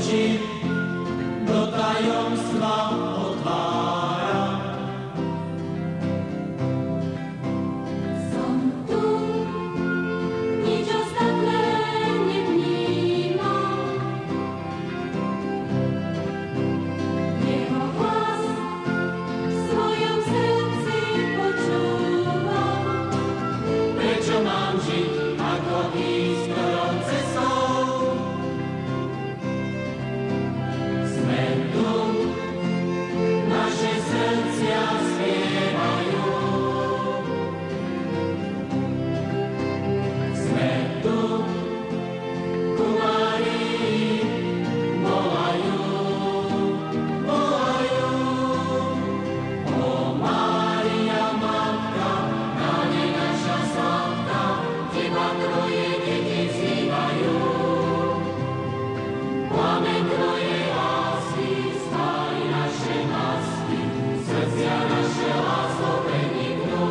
oči do tajomstva otvára. Som tu, nič ostatné nevnímam. Jeho hlas v svojom srdci počúvam. Prečo mám žiť, ako ísť ktorou cestou? Sme tu, naše srdcia spievajú. Sme tu, ku Márii volajú, volajú. O Mária, Matka, Pane naša sladká, Teba Tvoje deti vzývajú. Plameň Tvojej lásky spáli naše masky, srdcia naše láskou preniknú.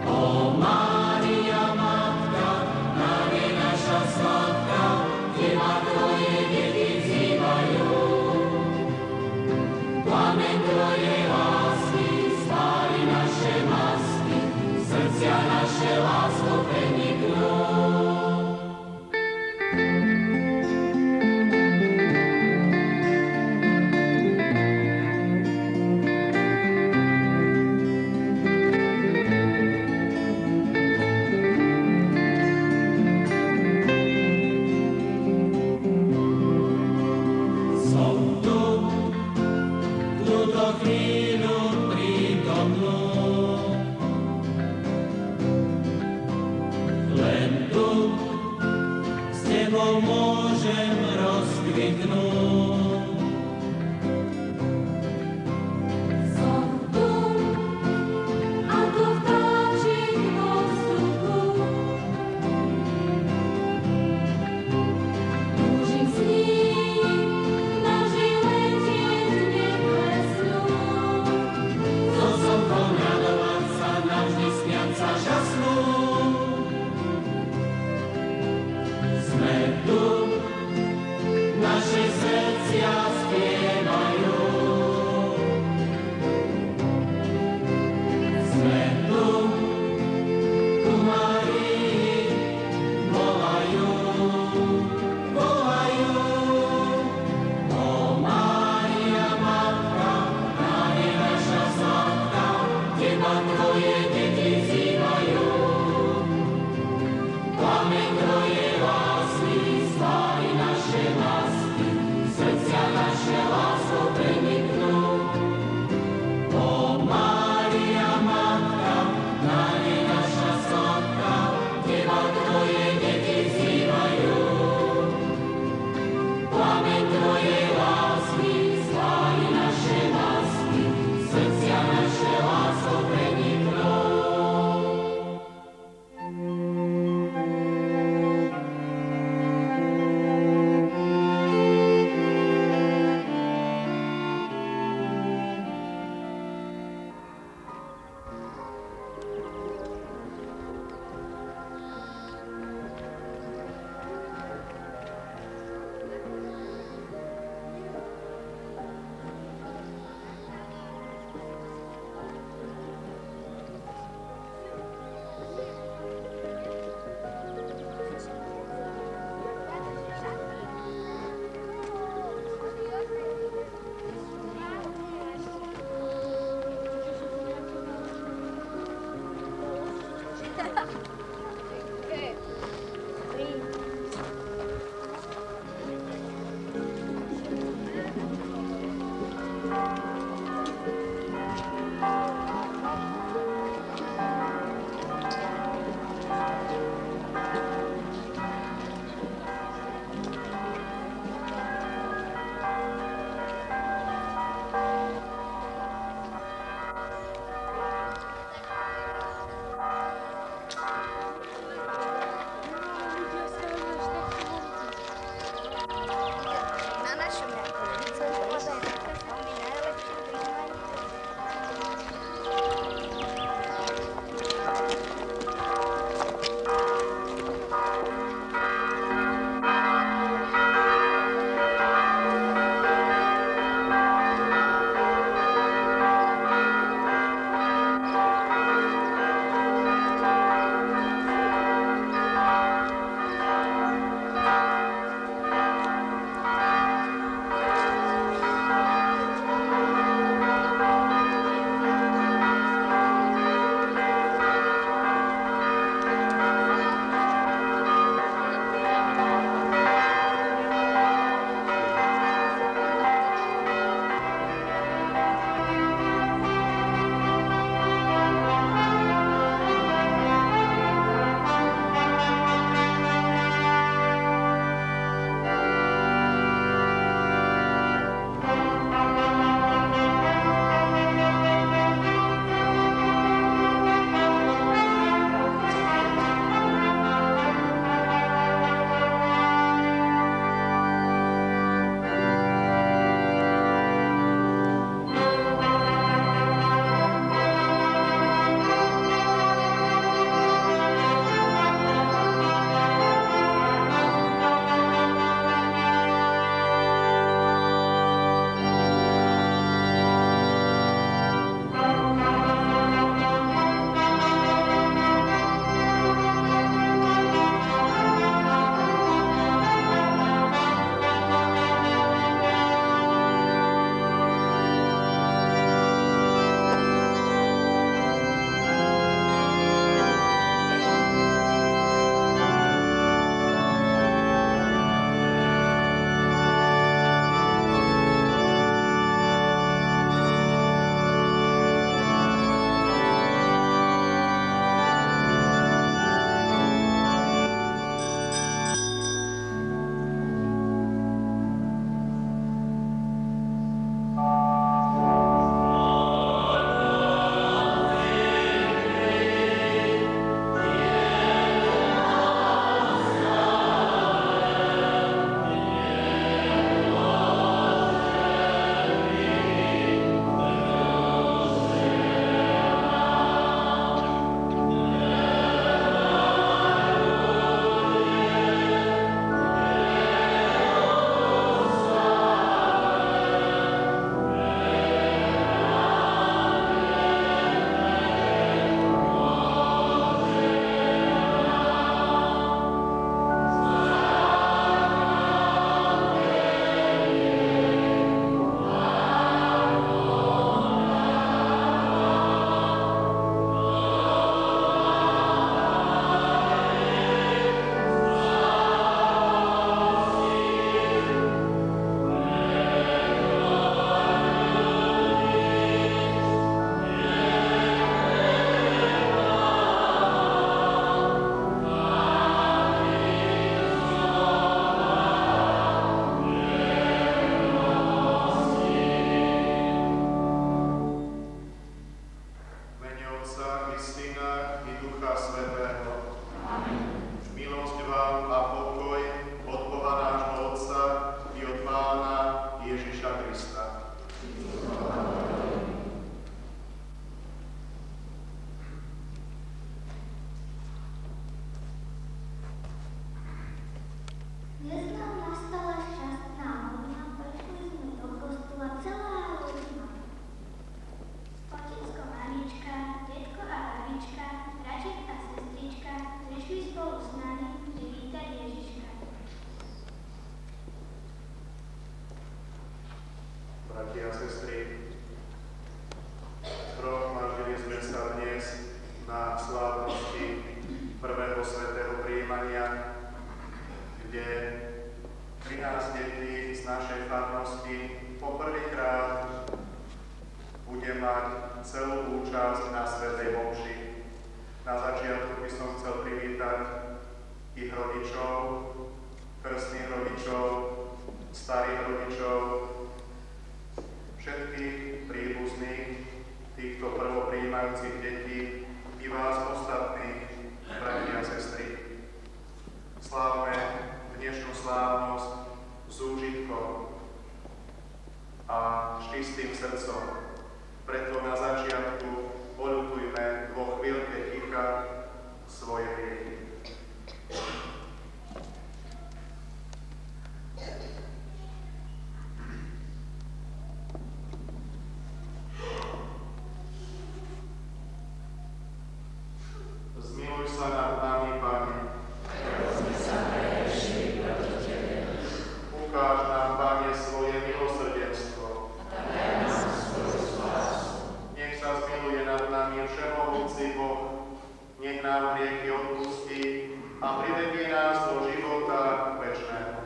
O Mária, Matka, Pane naša sladká, Teba Tvoje deti vzývajú. Plameň Tvojej lásky spáli naše masky, srdcia naše láskou preniknú. Som tu, túto chvíľu prítomnú. Len tu s Tebou môžem rozkvitnúť. Som tu, ako vtáčik vo vzduchu. Túžim s ním nažiť letieť nebesnú. So slnkom radovať sa, navždy smiať sa žasnú. Sme tu, naše srdcia príjmania, kde 13 detí z našej farnosti poprvýkrát bude mať celú účasť na svätej omši. Na začiatku by som chcel privítať ich rodičov, krstných rodičov, starých rodičov, všetkých príbuzných týchto prvoprijímajúcich detí i vás ostatných, bratia a sestry. Slávme dnešnú slávnosť s úžitkom a s čistým srdcom. Preto na začiatku poľutujme vo chvíľke ticha svoje hriechy. Zmiluj sa nad nami, Pane. Ukáž nám, Pane, svoje milosrdenstvo. Nech sa zmiluje nad nami všemohúci Boh. Nech nám hriechy odpustí a privedie nás do života večného.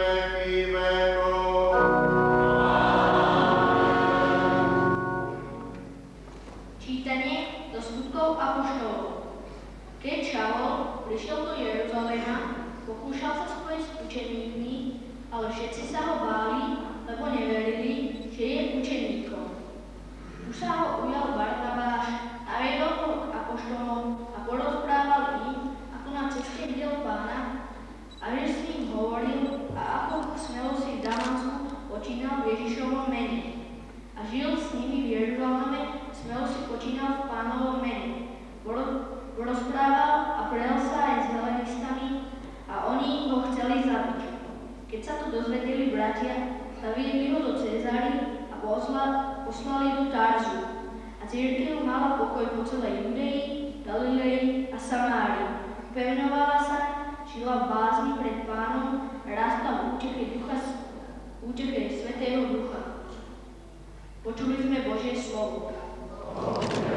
veky vekov. Čítanie zo skutkov apoštolov. Keď Šavol prišiel do Jeruzalema, pokúšal sa spojiť s učeníkmi, ale všetci sa ho báli, lebo neverili, že je učeníkom. Už sa ho ujal Barnabáš a viedol ho k apoštolom a porozprával im, ako na ceste videl Pána a že s ním hovoril a ako smelo si v Damasku počínal v Ježišovom mene. A žil s nimi v Jeruzaleme, smelo si počínal v Pánovom mene. Porozprával a predal sa aj s helenistami a oni ho chceli zabiť. Keď sa to dozvedeli bratia, zaviedli ho do Cézary a poslali do Tarzu. A cirkev mala pokoj po celej Judei, Galilei a Samárii. Upevňovala sa, žila v bázni pred Pánom a rástla v úteche Svätého Ducha. Počuli sme Božie slovo. Oh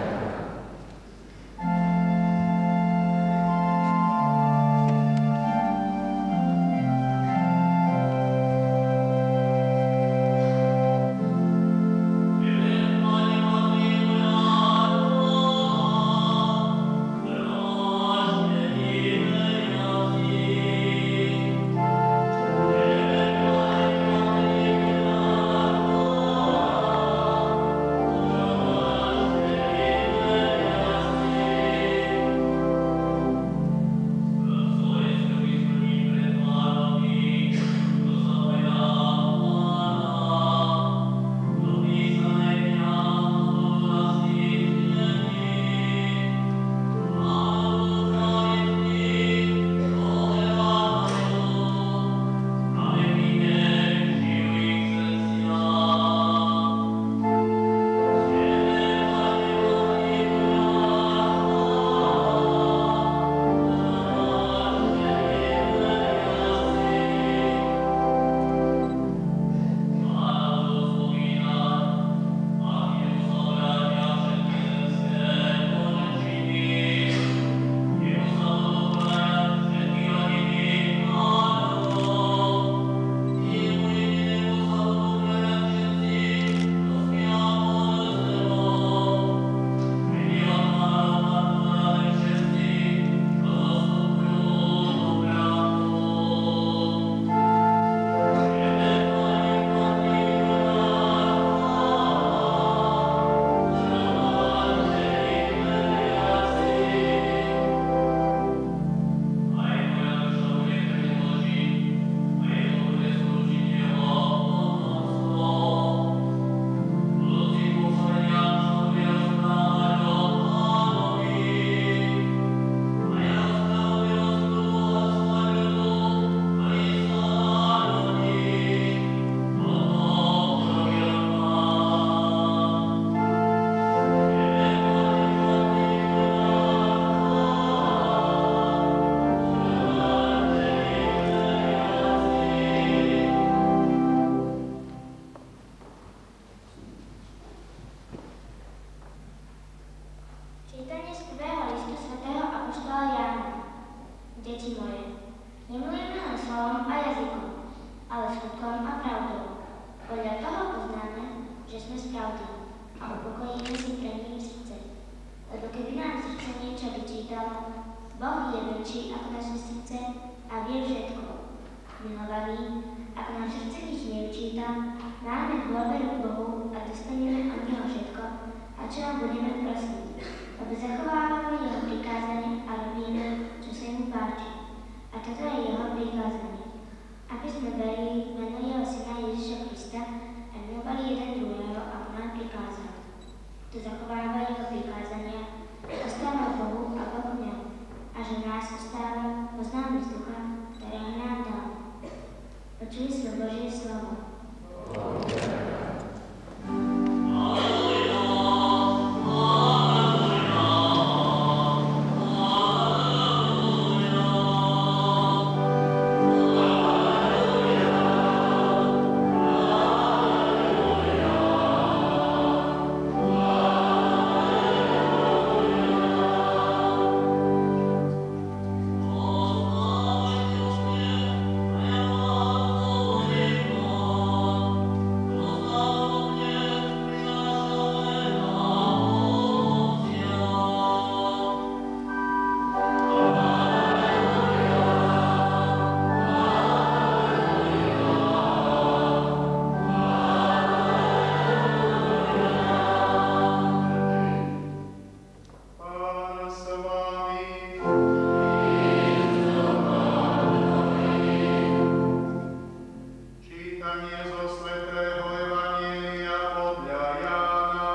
Čítanie zo svätého Evanjelia podľa Jána.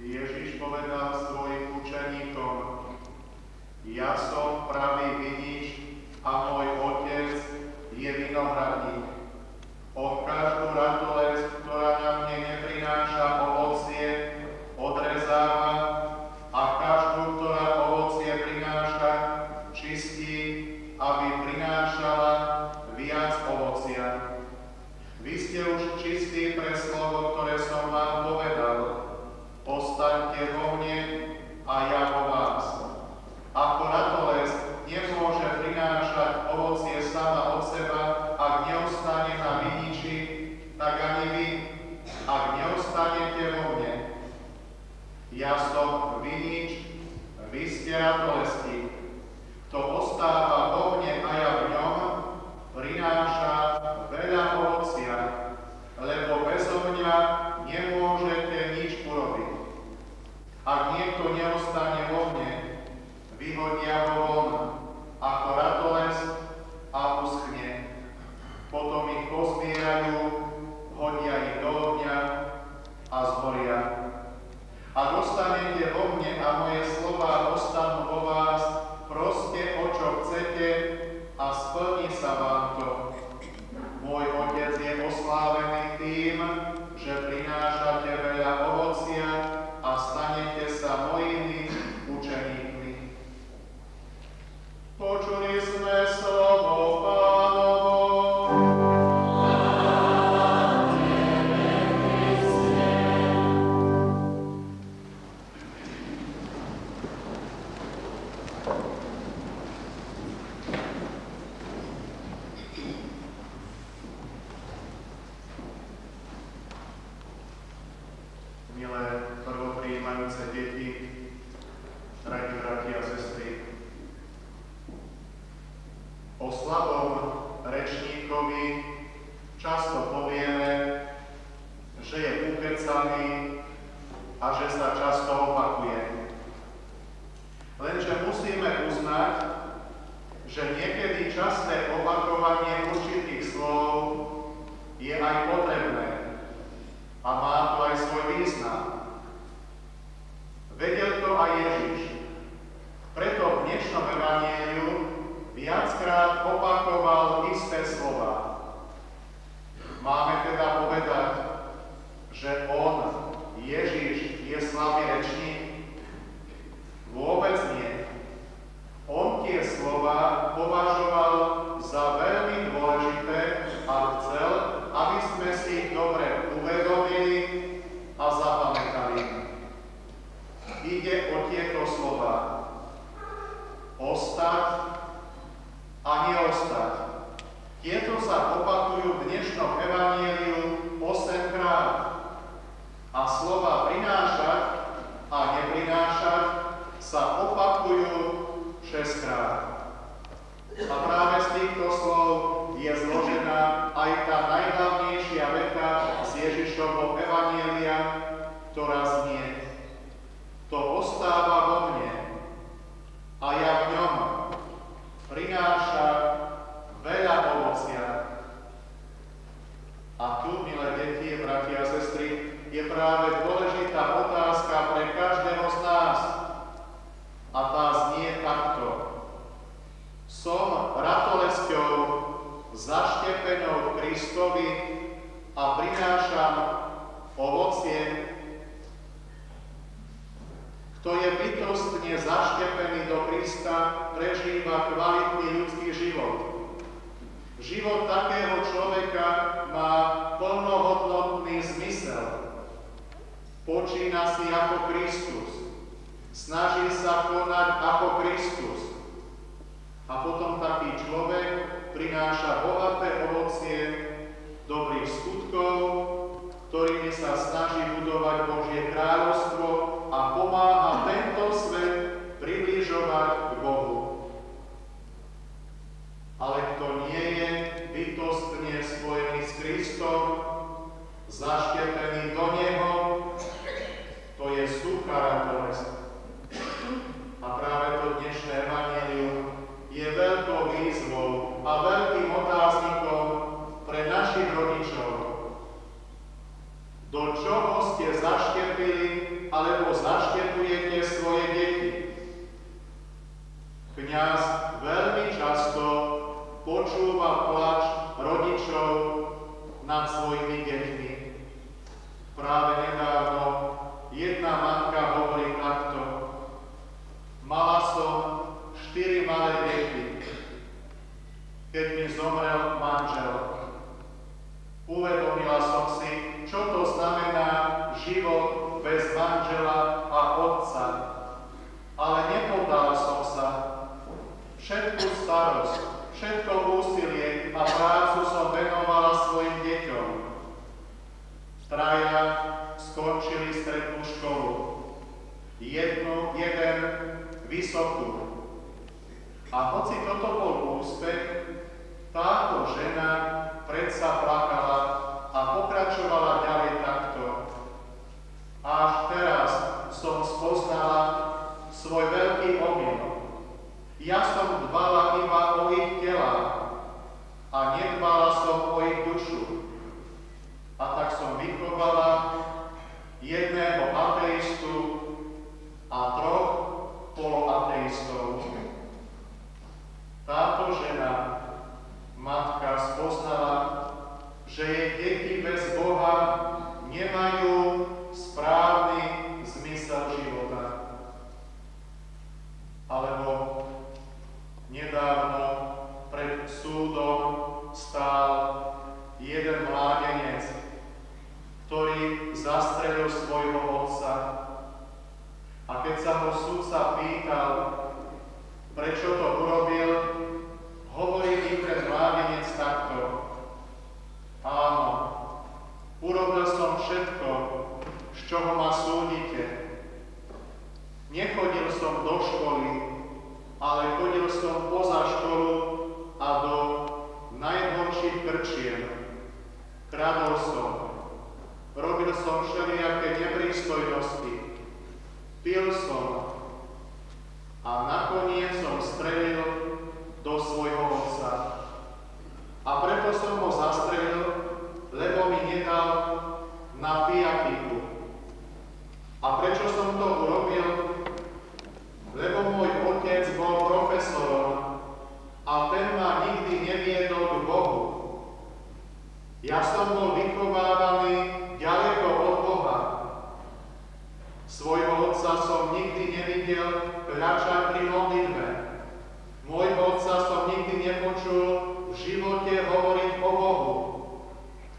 Ježiš povedal svojim učeníkom: Ja som pravý vinič a môj Otec je vinohradník. On každú ratolesť, ktorá na mne neprináša ovocie, odrezáva a každú, ktorá ovocie prináša, čistí, aby prinášala viac ovocia. Vy ste už čistí pre slovo, ktoré som vám povedal. Ostaňte vo mne a ja vo vás. Ako ratolesť nemôže prinášať ovocie sama od seba, ak neostane na viniči, tak ani vy, ak neostanete vo mne. Ja som vinič, vy ste ratolesti. Kto ostáva vo mne a ja v ňom, prináša veľa ovocia, lebo bezo mňa nemôžete nič urobiť. Ak niekto neostane vo mne, vyhodia ho von ako ratolesť a uschne. Potom ich pozbierajú, hodia ich do ohňa a zhoria. Ak ostanete vo mne a moje slová ostanú vo vás, proste o čo chcete a splní sa vám to. Môj Otec je oslávený tým, že prinášate veľa ovocia a stanete sa mojimi učeníkmi. Počuli sme slovo Pánovo. Milé prvoprijímajúce deti, drahí bratia a sestry, o slabom rečníkovi často povieme, že je ukecaný a že sa často opakuje. Lenže musíme uznať, že niekedy časté opakovanie určitých slov je aj potrebné a má to aj svoj význam. Vedel to aj Ježiš. Preto v dnešnom evanjeliu viackrát opakoval isté slova. Máme teda povedať, že on, Ježiš, je slabý rečník? Vôbec nie. On tie slova považoval za veľmi dôležité a chcel, aby sme si ich dobre uvedomili a zapamätali. Ide o tieto slova. Ostať a neostať. Tieto sa opakujú v dnešnom evanjeliu 8-krát. A slova prinášať a neprinášať sa opakujú 6-krát. A práve z týchto slov je zložená aj tá najhlavnejšia veta z Ježišovho evanjelia, ktorá znie: To ostáva vo mne a ja v ňom, prináša veľa ovocia. A tu, milé deti, bratia a sestry, je práve dôležitá otázka pre každého z nás. A tá znie takto: Som ratolesťou zaštepenou v Kristovi a prinášam ovocie? Kto je bytostne zaštepený do Krista, prežíva kvalitný ľudský život. Život takého človeka má plnohodnotný zmysel. Počína si ako Kristus. Snaží sa konať ako Kristus. A potom taký človek prináša bohaté ovocie dobrých skutkov, ktorými sa snaží budovať Božie kráľovstvo a pomáha tento svet približovať k Bohu. Ale kto nie je bytostne spojený s Kristom, zaštepený do Neho, to je suchá ratolesť. A práve to dnešné Kňaz veľmi často počúva plač rodičov nad svojimi deťmi. Práve nedávno jedna matka hovorí takto: mala som 4 malé deti, keď mi zomrel manžel. Uvedomila som si, čo to znamená život bez manžela a otca. Ale nepoddala som sa. Všetku starosť, všetko úsilie a prácu som venovala svojim deťom. Traja skončili strednú školu. Jeden vysokú. A hoci toto bol úspech, táto žena predsa plakala a pokračovala ďalej takto. Až teraz som spoznala svoj veľký omyl. Ja som dbala iba o ich tela a nedbala som o ich dušu. A tak som vychovala jedného ateistu a 3 poloateistov. Táto žena, matka, spoznala, že jej deti bez Boha nemajú správny zmysel života. Alebo nedávno pred súdom stál jeden mládenec, ktorý zastrelil svojho otca. A keď sa ho sudca pýtal, prečo to urobil, hovorí mi ten mládenec takto: áno, urobil som všetko, z čoho ma súdite. Nechodil som do školy, ale chodil som poza školu a do najhorších krčiem. Kradol som, robil som všelijaké neprístojnosti, pil som a nakoniec som strelil do svojho otca. A preto som ho zastrelil, lebo mi nedal na pijatíku. A prečo som to urobil? Lebo môj otec bol profesorom a ten ma nikdy neviedol k Bohu. Ja som bol vychovávaný ďaleko od Boha. Svojho otca som nikdy nevidel kľačať pri modlitbe. Môjho otca som nikdy nepočul v živote hovoriť o Bohu.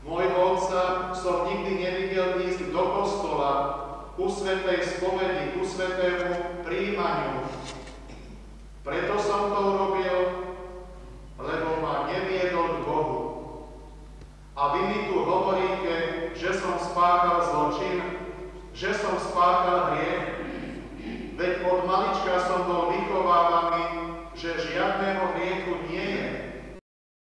Môjho otca som nikdy nevidel ísť do kostola, ku svätej spovedi, ku svätému prijímaniu. Preto som to urobil, lebo ma neviedol k Bohu. A vy mi tu hovoríte, že som spáchal zločin, že som spáchal